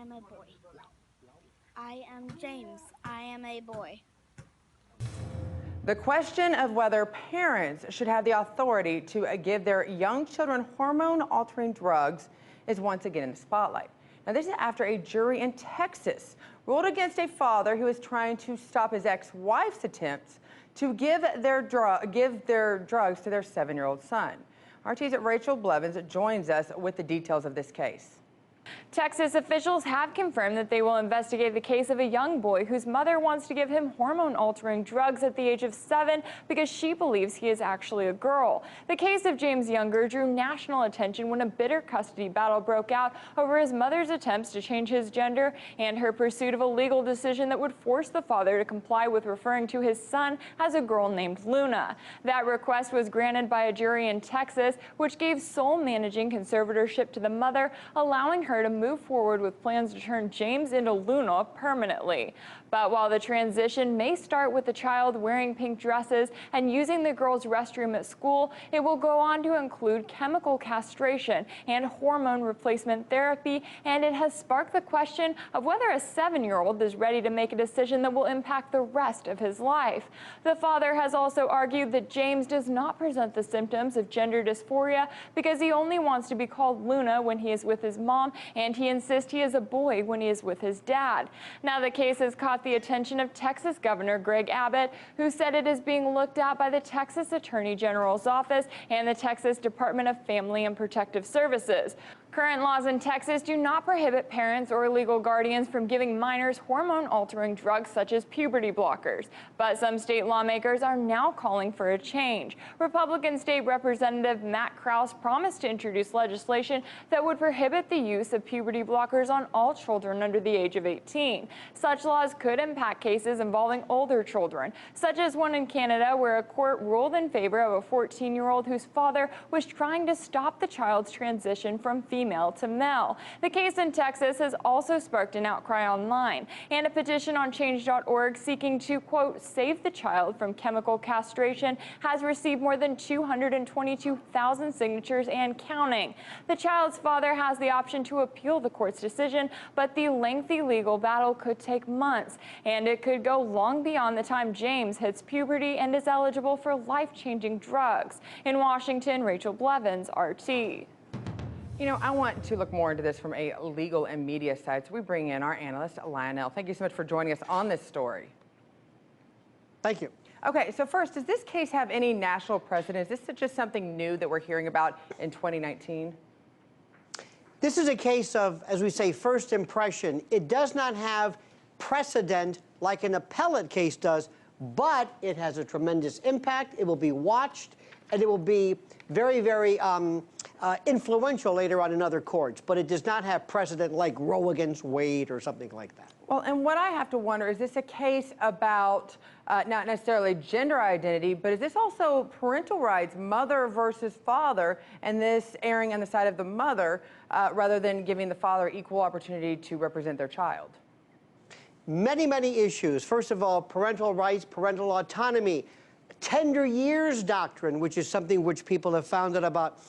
am a boy. I am James. I am a boy. The question of whether parents should have the authority to give their young children hormone-altering drugs is once again in the spotlight. Now, this is after a jury in Texas ruled against a father who is trying to stop his ex-wife's attempts to give their drugs to their 7-year-old son. RT's Rachel Blevins joins us with the details of this case. Texas officials have confirmed that they will investigate the case of a young boy whose mother wants to give him hormone-altering drugs at the age of 7 because she believes he is actually a girl. The case of James Younger drew national attention when a bitter custody battle broke out over his mother's attempts to change his gender and her pursuit of a legal decision that would force the father to comply with referring to his son as a girl named Luna. That request was granted by a jury in Texas, which gave sole managing conservatorship to the mother, allowing her to move forward with plans to turn James into Luna permanently. But while the transition may start with the child wearing pink dresses and using the girls' restroom at school, it will go on to include chemical castration and hormone replacement therapy, and it has sparked the question of whether a 7-year-old is ready to make a decision that will impact the rest of his life. The father has also argued that James does not present the symptoms of gender dysphoria because he only wants to be called Luna when he is with his mom, and he insists he is a boy when he is with his dad. Now, the case has caught the attention of Texas Governor Greg Abbott, who said it is being looked at by the Texas Attorney General's office and the Texas Department of Family and Protective Services. Current laws in Texas do not prohibit parents or legal guardians from giving minors hormone-altering drugs such as puberty blockers, but some state lawmakers are now calling for a change. Republican State Representative Matt Krause promised to introduce legislation that would prohibit the use of puberty blockers on all children under the age of 18. Such laws could impact cases involving older children, such as one in Canada where a court ruled in favor of a 14-year-old whose father was trying to stop the child's transition from female to male. The case in Texas has also sparked an outcry online, and a petition on change.org seeking to, quote, save the child from chemical castration has received more than 222,000 signatures and counting. The child's father has the option to appeal the court's decision, but the lengthy legal battle could take months, and it could go long beyond the time James hits puberty and is eligible for life-changing drugs. In Washington, Rachel Blevins, RT. You know, I want to look more into this from a legal and media side, so we bring in our analyst, Lionel. Thank you so much for joining us on this story. Thank you. Okay, so first, does this case have any national precedent? Is this just something new that we're hearing about in 2019? This is a case of, as we say, first impression. It does not have precedent like an appellate case does, but it has a tremendous impact. It will be watched, and it will be very, very influential later on in other courts, but it does not have precedent like Roe against Wade or something like that. Well, and what I have to wonder, is this a case about not necessarily gender identity, but is this also parental rights, mother versus father, and this erring on the side of the mother rather than giving the father equal opportunity to represent their child? Many, many issues. First of all, parental rights, parental autonomy, tender years doctrine, which is something which people have found out about.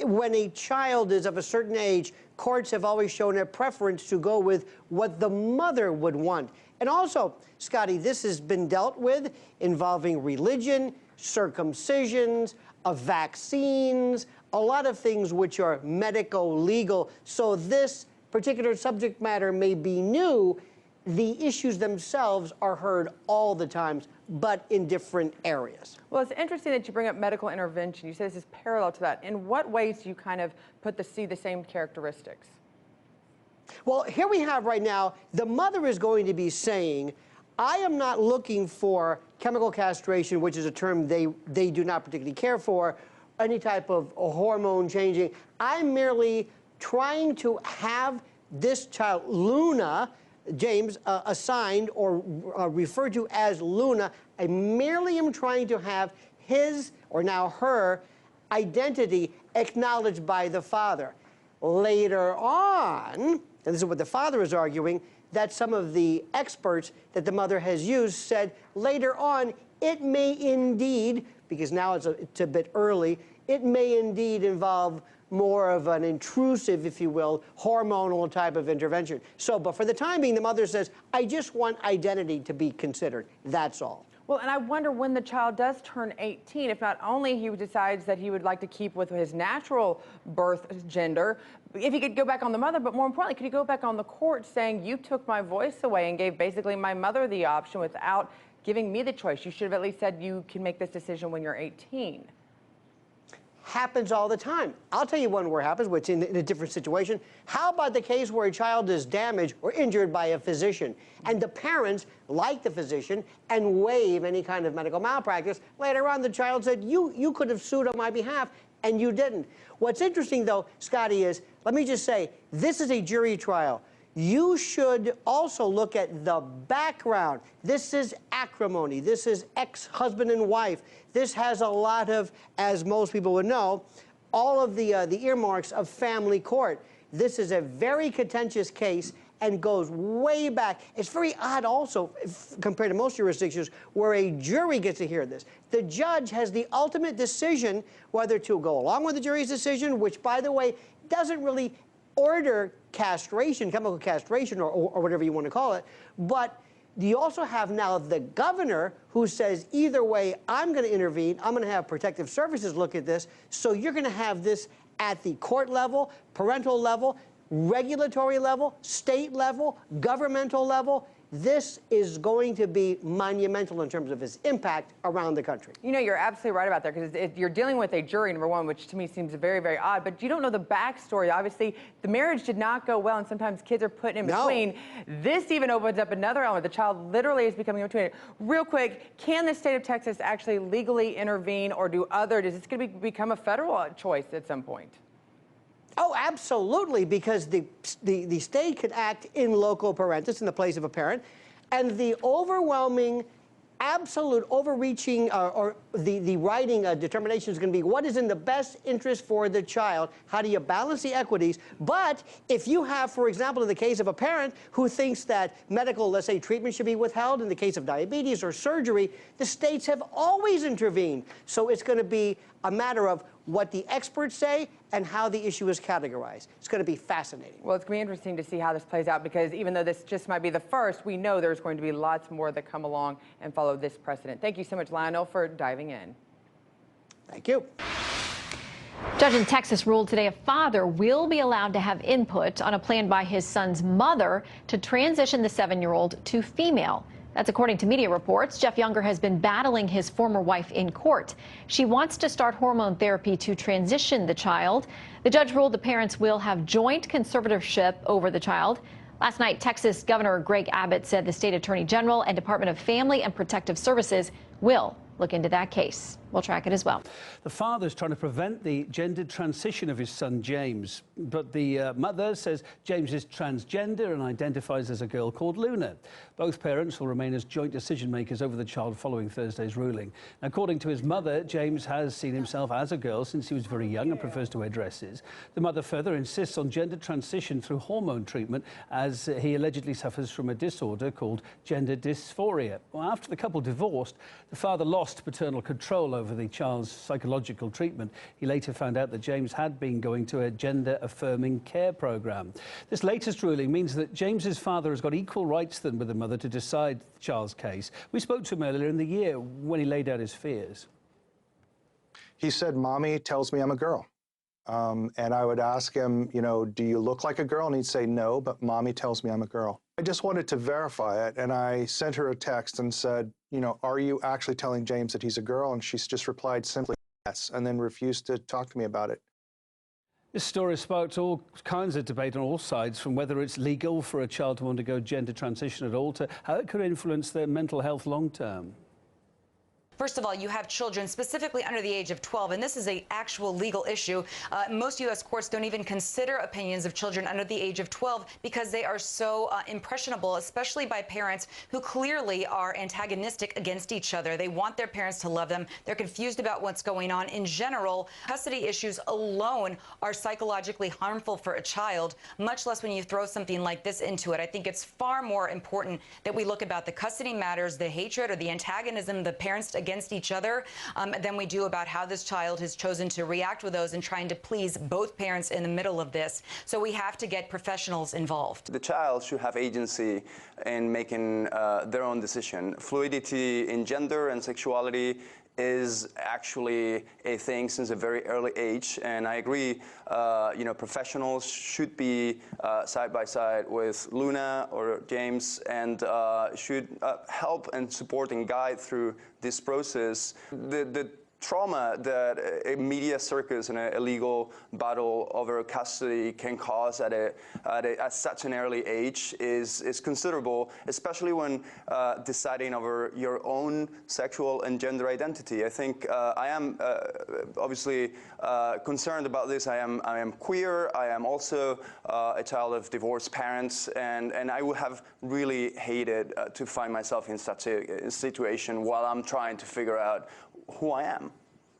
When a child is of a certain age, courts have always shown a preference to go with what the mother would want. And also, Scotty, this has been dealt with involving religion, circumcisions, vaccines, a lot of things which are medical, legal. So this particular subject matter may be new. The issues themselves are heard all the time, but in different areas. Well, it's interesting that you bring up medical intervention. You say this is parallel to that. In what ways do you kind of see the same characteristics? Well, here we have right now, the mother is going to be saying, I am not looking for chemical castration, which is a term they do not particularly care for, any type of hormone changing. I'm merely trying to have this child, Luna, James, assigned or referred to as Luna. I merely am trying to have his, or now her, identity acknowledged by the father. Later on, and this is what the father is arguing, that some of the experts that the mother has used said later on it may indeed, because now it's a bit early, it may indeed involve more of an intrusive, if you will, hormonal type of intervention. So, but for the time being, the mother says, I just want identity to be considered. That's all. Well, and I wonder when the child does turn 18, if not only he decides that he would like to keep with his natural birth gender, if he could go back on the mother, but more importantly, could he go back on the court saying, you took my voice away and gave basically my mother the option without giving me the choice. You should have at least said you can make this decision when you're 18. Happens all the time. I'll tell you one where it happens, which in a different situation. How about the case where a child is damaged or injured by a physician, and the parents like the physician and waive any kind of medical malpractice? Later on, the child said, you could have sued on my behalf, and you didn't. What's interesting, though, Scotty, is, let me just say, this is a jury trial. You should also look at the background. This is acrimony. This is ex-husband and wife. This has a lot of, as most people would know, all of the earmarks of family court. This is a very contentious case and goes way back. It's very odd also, compared to most jurisdictions, where a jury gets to hear this. The judge has the ultimate decision whether to go along with the jury's decision, which, by the way, doesn't really order castration, chemical castration, or whatever you want to call it. But you also have now the governor who says, either way, I'm going to intervene. I'm going to have protective services look at this. So you're going to have this at the court level, parental level, regulatory level, state level, governmental level. This is going to be monumental in terms of its impact around the country. You know, you're absolutely right about that, because you're dealing with a jury, number one, which to me seems very, very odd, but you don't know the backstory. Obviously, the marriage did not go well, and sometimes kids are put in between. This even opens up another element. The child literally is becoming in between. Real quick, can the state of Texas actually legally intervene, or is this going to become a federal choice at some point? Oh, absolutely, because the state could act in loco parentis, in the place of a parent, and the overwhelming, absolute, overreaching, or the writing determination is going to be what is in the best interest for the child. How do you balance the equities? But if you have, for example, in the case of a parent who thinks that medical, let's say, treatment should be withheld in the case of diabetes or surgery, the states have always intervened. So it's going to be a matter of what the experts say and how the issue is categorized. It's going to be fascinating. Well, it's going to be interesting to see how this plays out, because even though this just might be the first, we know there's going to be lots more that come along and follow this precedent. Thank you so much, Lionel, for diving in. Thank you. Judge in Texas ruled today a father will be allowed to have input on a plan by his son's mother to transition the 7-year-old to female. That's according to media reports. Jeff Younger has been battling his former wife in court. She wants to start hormone therapy to transition the child. The judge ruled the parents will have joint conservatorship over the child. Last night, Texas Governor Greg Abbott said the state attorney general and Department of Family and Protective Services will look into that case. We'll track it as well. The father's trying to prevent the gendered transition of his son, James. But the mother says James is transgender and identifies as a girl called Luna. Both parents will remain as joint decision makers over the child following Thursday's ruling. According to his mother, James has seen himself as a girl since he was very young and prefers to wear dresses. The mother further insists on gender transition through hormone treatment, as he allegedly suffers from a disorder called gender dysphoria. Well, after the couple divorced, the father lost paternal control over the child's psychological treatment. He later found out that James had been going to a gender-affirming care program. This latest ruling means that James's father has got equal rights than with the mother to decide the child's case. We spoke to him earlier in the year when he laid out his fears. He said, "Mommy tells me I'm a girl." And I would ask him, you know, "Do you look like a girl?" And he'd say, "No, but Mommy tells me I'm a girl." I just wanted to verify it, and I sent her a text and said, you know, "Are you actually telling James that he's a girl?" And she's just replied simply yes, and then refused to talk to me about it. This story sparked all kinds of debate on all sides, from whether it's legal for a child to undergo gender transition at all to how it could influence their mental health long term. First of all, you have children specifically under the age of 12, and this is an actual legal issue. Most U.S. courts don't even consider opinions of children under the age of 12 because they are so impressionable, especially by parents who clearly are antagonistic against each other. They want their parents to love them. They're confused about what's going on. In general, custody issues alone are psychologically harmful for a child, much less when you throw something like this into it. I think it's far more important that we look about the custody matters, the hatred or the antagonism the parents against each other than we do about how this child has chosen to react with those and trying to please both parents in the middle of this. So we have to get professionals involved. The child should have agency in making their own decision. Fluidity in gender and sexuality is actually a thing since a very early age, and I agree. Professionals should be side by side with Luna or James, and should help and support and guide through this process. The trauma that a media circus and a legal battle over custody can cause at such an early age is considerable, especially when deciding over your own sexual and gender identity. I think I am obviously concerned about this. I am queer. I am also a child of divorced parents, and I would have really hated to find myself in such a situation while I'm trying to figure out who I am.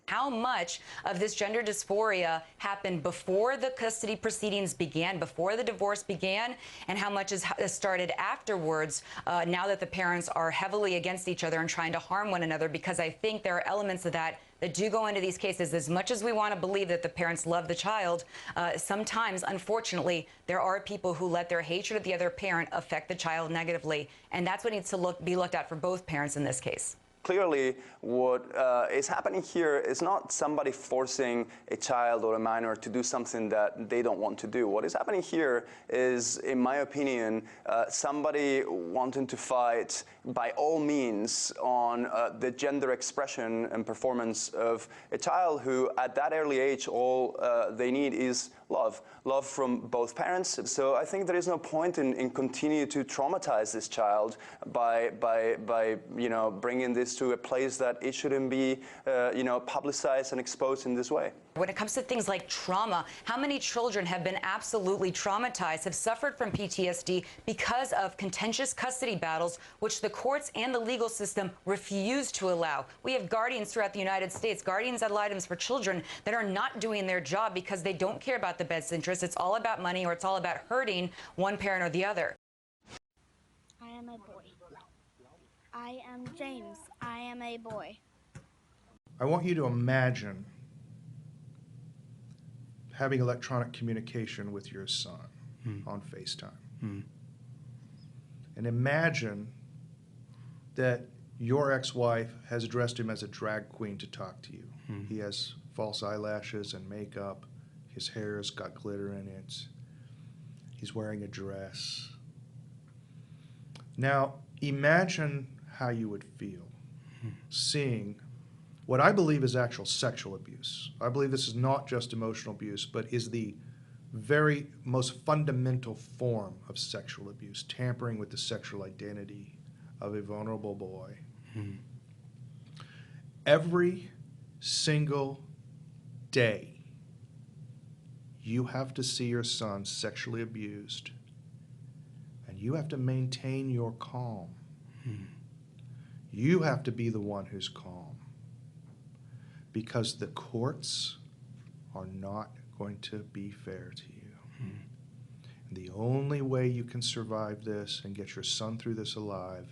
How much of this gender dysphoria happened before the custody proceedings began, before the divorce began, and how much has started afterwards, now that the parents are heavily against each other and trying to harm one another? Because I think there are elements of that do go into these cases. As much as we want to believe that the parents love the child, sometimes, unfortunately, there are people who let their hatred of the other parent affect the child negatively, and that's what needs to be looked at for both parents in this case. Clearly, what is happening here is not somebody forcing a child or a minor to do something that they don't want to do. What is happening here is, in my opinion, somebody wanting to fight by all means on the gender expression and performance of a child who, at that early age, all they need is love from both parents. So I think there is no point in continue to traumatize this child by bringing this to a place that it shouldn't be publicized and exposed in this way. When it comes to things like trauma, how many children have been absolutely traumatized, have suffered from PTSD because of contentious custody battles, which the courts and the legal system refuse to allow? We have guardians throughout the United States, guardians ad litems for children that are not doing their job because they don't care about the best interest. It's all about money, or it's all about hurting one parent or the other. I am a boy. I am James. I am a boy. I want you to imagine having electronic communication with your son on FaceTime. And imagine that your ex-wife has dressed him as a drag queen to talk to you. He has false eyelashes and makeup. His hair's got glitter in it. He's wearing a dress. Now, imagine how you would feel seeing what I believe is actual sexual abuse. I believe this is not just emotional abuse, but is the very most fundamental form of sexual abuse, tampering with the sexual identity of a vulnerable boy. Every single day, you have to see your son sexually abused, and you have to maintain your calm. You have to be the one who's calm, because the courts are not going to be fair to you. And the only way you can survive this and get your son through this alive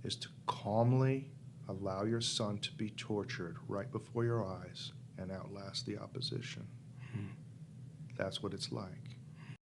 is to calmly allow your son to be tortured right before your eyes and outlast the opposition. That's what it's like.